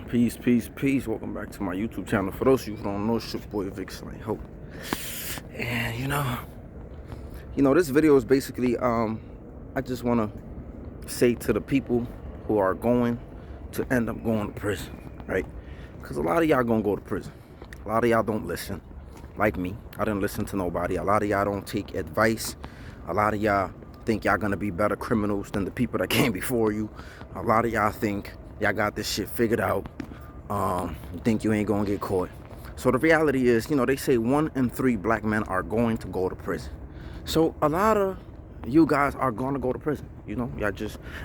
Peace, peace, peace. Welcome back to my YouTube channel. For those of you who don't know, it's your boy Vic Slay Hope. And this video is basically I just wanna say to the people who are going to end up going to prison, right? Because a lot of y'all gonna go to prison. A lot of y'all don't listen. Like me. I didn't listen to nobody. A lot of y'all don't take advice. A lot of y'all think y'all gonna be better criminals than the people that came before you. A lot of y'all think y'all got this shit figured out. You think you ain't gonna get caught. So the reality is, they say 1 in 3 black men are going to go to prison. So a lot of you guys are gonna go to prison.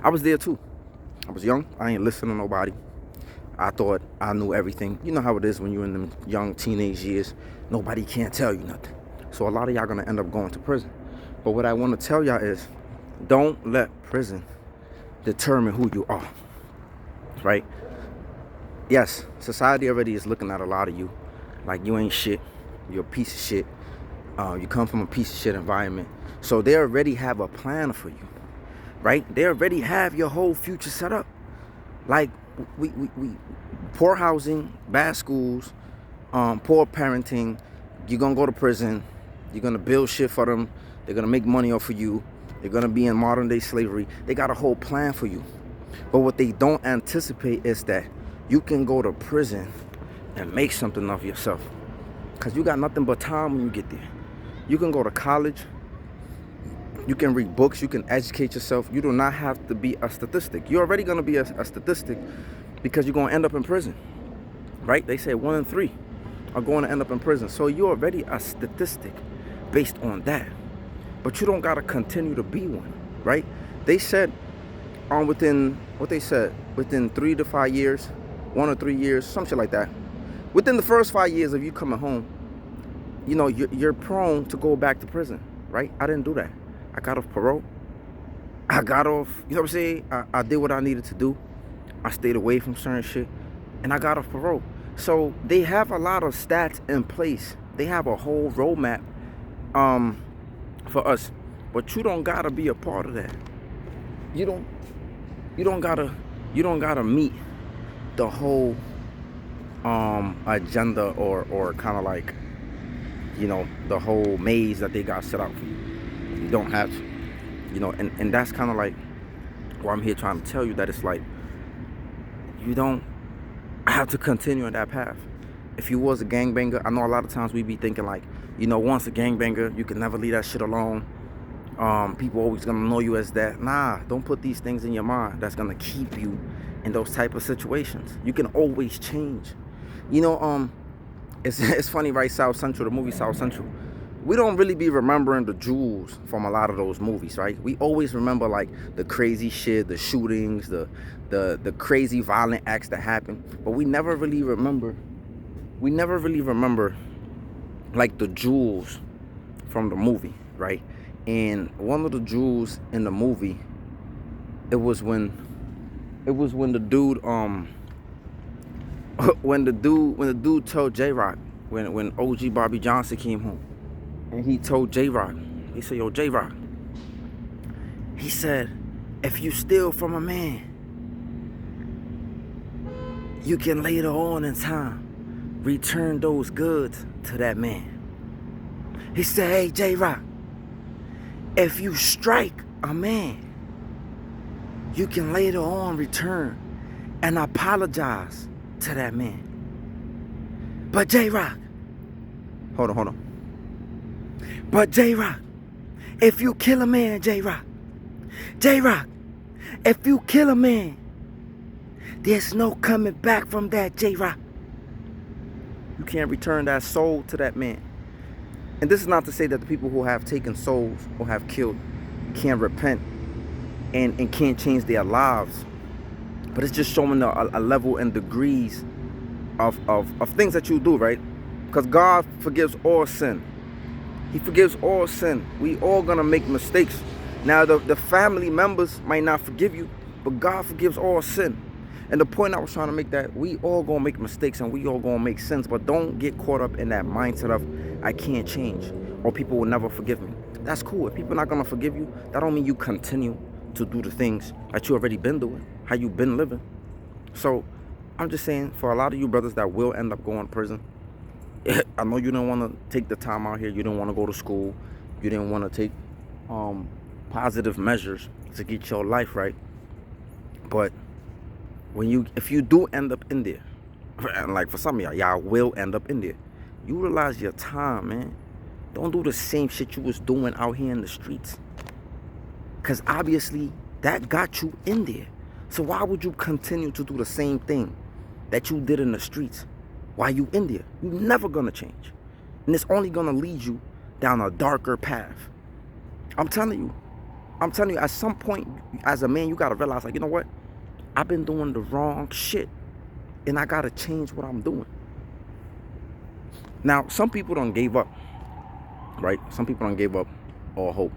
I was there too. I was young. I ain't listening to nobody. I thought I knew everything. You know how it is when you're in them young teenage years. Nobody can't tell you nothing. So a lot of y'all gonna end up going to prison. But what I want to tell y'all is, don't let prison determine who you are, right? Yes, society already is looking at a lot of you like you ain't shit. You're a piece of shit. You come from a piece of shit environment. So they already have a plan for you, right? They already have your whole future set up. Like we poor housing, bad schools, poor parenting. You're gonna go to prison. You're gonna build shit for them. They're gonna make money off of you. They're gonna be in modern day slavery. They got a whole plan for you. But what they don't anticipate is that you can go to prison and make something of yourself. Because you got nothing but time when you get there. You can go to college. You can read books. You can educate yourself. You do not have to be a statistic. You're already going to be a statistic because you're going to end up in prison. Right? They say 1 in 3 are going to end up in prison. So you're already a statistic based on that. But you don't got to continue to be one. Right? They said within 3 to 5 years, 1 or 3 years, some shit like that. Within the first 5 years of you coming home, you're prone to go back to prison, right? I didn't do that. I got off parole. I got off, you know what I'm saying? I did what I needed to do. I stayed away from certain shit, and I got off parole. So they have a lot of stats in place. They have a whole roadmap for us, but you don't gotta be a part of that. You don't gotta meet the whole agenda or kind of like the whole maze that they got set out for you. You don't have to, and that's kind of like why I'm here trying to tell you that it's like you don't have to continue on that path. If you was a gangbanger, I know a lot of times we be thinking like, once a gangbanger, you can never leave that shit alone. People always gonna know you as that. Nah, don't put these things in your mind that's gonna keep you in those type of situations. You can always change. It's funny, right? South Central, the movie South Central. We don't really be remembering the jewels from a lot of those movies, right? We always remember like the crazy shit, the shootings, the crazy violent acts that happen, but we never really remember like the jewels from the movie, right? And one of the jewels in the movie, it was when the dude when the dude told J-Rock, when OG Bobby Johnson came home, and he told J-Rock, he said, yo, J-Rock, he said, if you steal from a man, you can later on in time return those goods to that man. He said, hey, J-Rock, if you strike a man, you can later on return and apologize to that man. But J-Rock, hold on. But J-Rock, if you kill a man, J-Rock, if you kill a man, there's no coming back from that, J-Rock. You can't return that soul to that man. And this is not to say that the people who have taken souls or have killed can't repent and can't change their lives. But it's just showing a level and degrees of things that you do, right? Because God forgives all sin. He forgives all sin. We all gonna make mistakes. Now the family members might not forgive you, but God forgives all sin. And the point I was trying to make, that we all gonna make mistakes and we all gonna make sins, but don't get caught up in that mindset of I can't change or people will never forgive me. That's cool. If people are not gonna forgive you, that don't mean you continue to do the things that you already been doing, how you been living. So I'm just saying, for a lot of you brothers that will end up going to prison, I know you don't want to take the time out here. You don't want to go to school. You didn't want to take positive measures to get your life right. But if you do end up in there, and like for some of y'all will end up in there, utilize your time, man. Don't do the same shit you was doing out here in the streets. Because obviously that got you in there. So why would you continue to do the same thing that you did in the streets while you in there? You're never gonna change. And it's only gonna lead you down a darker path. I'm telling you, at some point, as a man, you gotta realize, like, you know what? I've been doing the wrong shit. And I gotta change what I'm doing. Now, some people done gave up, right? Some people done gave up all hope.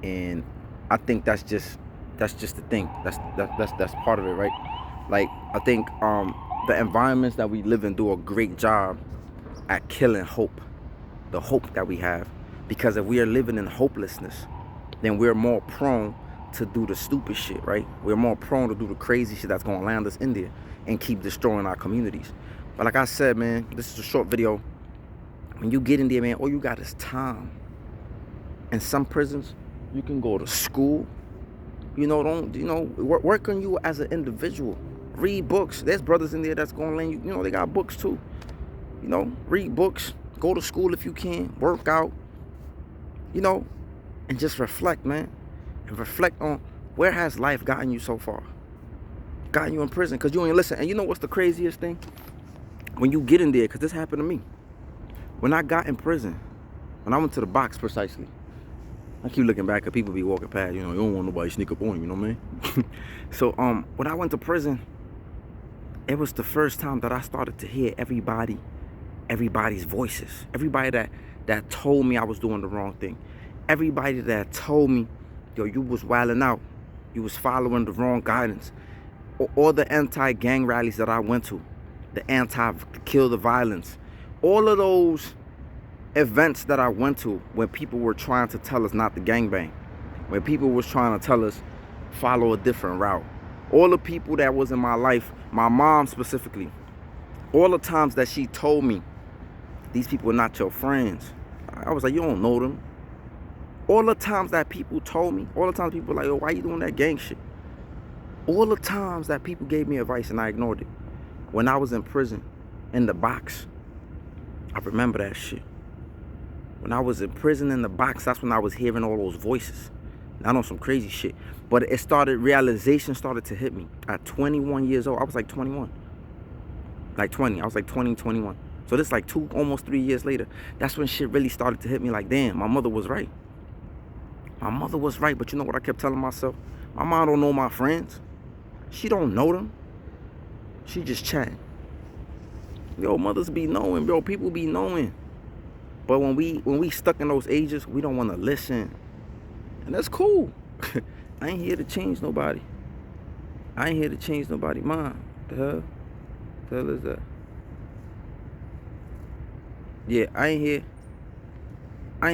And I think that's just the thing. That's part of it, right? Like, I think the environments that we live in do a great job at killing hope, the hope that we have. Because if we are living in hopelessness, then we're more prone to do the stupid shit, right? We're more prone to do the crazy shit that's gonna land us in there and keep destroying our communities. But like I said, man, this is a short video. When you get in there, man, all you got is time. In some prisons, you can go to school. Work on you as an individual. Read books. There's brothers in there that's gonna lend you, they got books too. Read books. Go to school if you can. Work out. And just reflect, man. And reflect on where has life gotten you so far. Gotten you in prison because you ain't listen. And you know what's the craziest thing? When you get in there, because this happened to me. When I got in prison, when I went to the box precisely, I keep looking back at people be walking past, you don't want nobody sneak up on you, you know what I mean? So when I went to prison, it was the first time that I started to hear everybody's voices. Everybody that told me I was doing the wrong thing. Everybody that told me, yo, you was wilding out. You was following the wrong guidance. All the anti-gang rallies that I went to, the anti-kill the violence, all of those events that I went to when people were trying to tell us not to gangbang, when people was trying to tell us follow a different route, all the people that was in my life, my mom specifically, all the times that she told me, these people are not your friends. I was like, you don't know them. All the times that people told me, all the times people were like, yo, why you doing that gang shit? All the times that people gave me advice and I ignored it. When I was in prison, in the box, I remember that shit. When I was in prison in the box, that's when I was hearing all those voices. Not on some crazy shit. But realization started to hit me. At 21 years old, I was like 21. Like 20, I was like 20, 21. So this like almost 3 years later, that's when shit really started to hit me like, damn, my mother was right. My mother was right, but you know what I kept telling myself? My mom don't know my friends. She don't know them. She just chatting. Yo, mothers be knowing, bro. People be knowing. But when we stuck in those ages, we don't want to listen. And that's cool. I ain't here to change nobody. I ain't here to change nobody's mind. The hell is that? Yeah, I ain't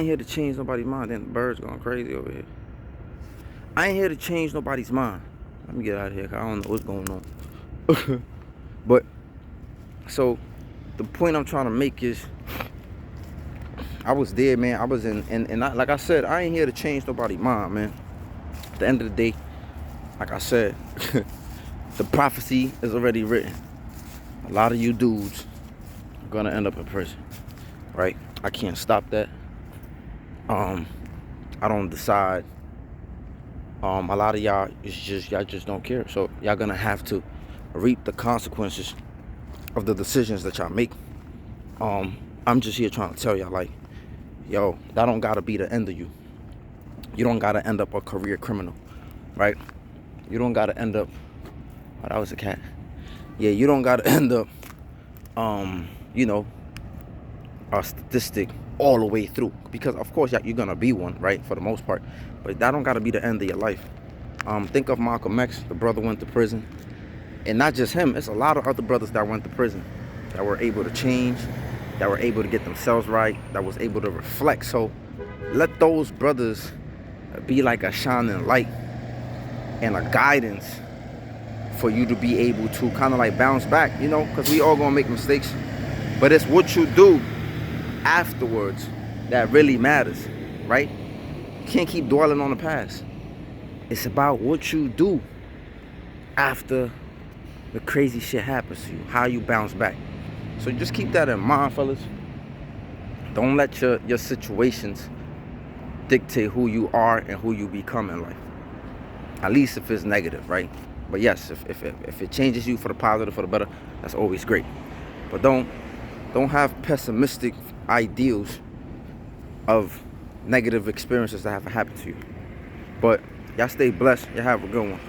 here to change nobody's mind. Then the birds going crazy over here. I ain't here to change nobody's mind. Let me get out of here, because I don't know what's going on. But, so, the point I'm trying to make is, I was there, man. I was like I said, I ain't here to change nobody's mind, man. At the end of the day, like I said, the prophecy is already written. A lot of you dudes are gonna end up in prison, right? I can't stop that. I don't decide. A lot of y'all y'all just don't care. So y'all gonna have to reap the consequences of the decisions that y'all make. I'm just here trying to tell y'all, like, yo, that don't gotta be the end of you. You don't gotta end up a career criminal, right? You don't gotta end up, oh, that was a cat. Yeah, you don't gotta end up, a statistic all the way through. Because of course you're gonna be one, right, for the most part. But that don't gotta be the end of your life. Think of Malcolm X, the brother went to prison. And not just him, it's a lot of other brothers that went to prison that were able to change, that were able to get themselves right, that was able to reflect. So let those brothers be like a shining light and a guidance for you to be able to kind of like bounce back, you know, because we all gonna make mistakes, but it's what you do afterwards that really matters, right? You can't keep dwelling on the past. It's about what you do after the crazy shit happens to you, how you bounce back. So just keep that in mind, fellas. Don't let your situations dictate who you are and who you become in life. At least if it's negative, right? But yes, if it changes you for the positive, for the better, that's always great. But don't have pessimistic ideals of negative experiences that have happened to you. But y'all stay blessed. Y'all have a good one.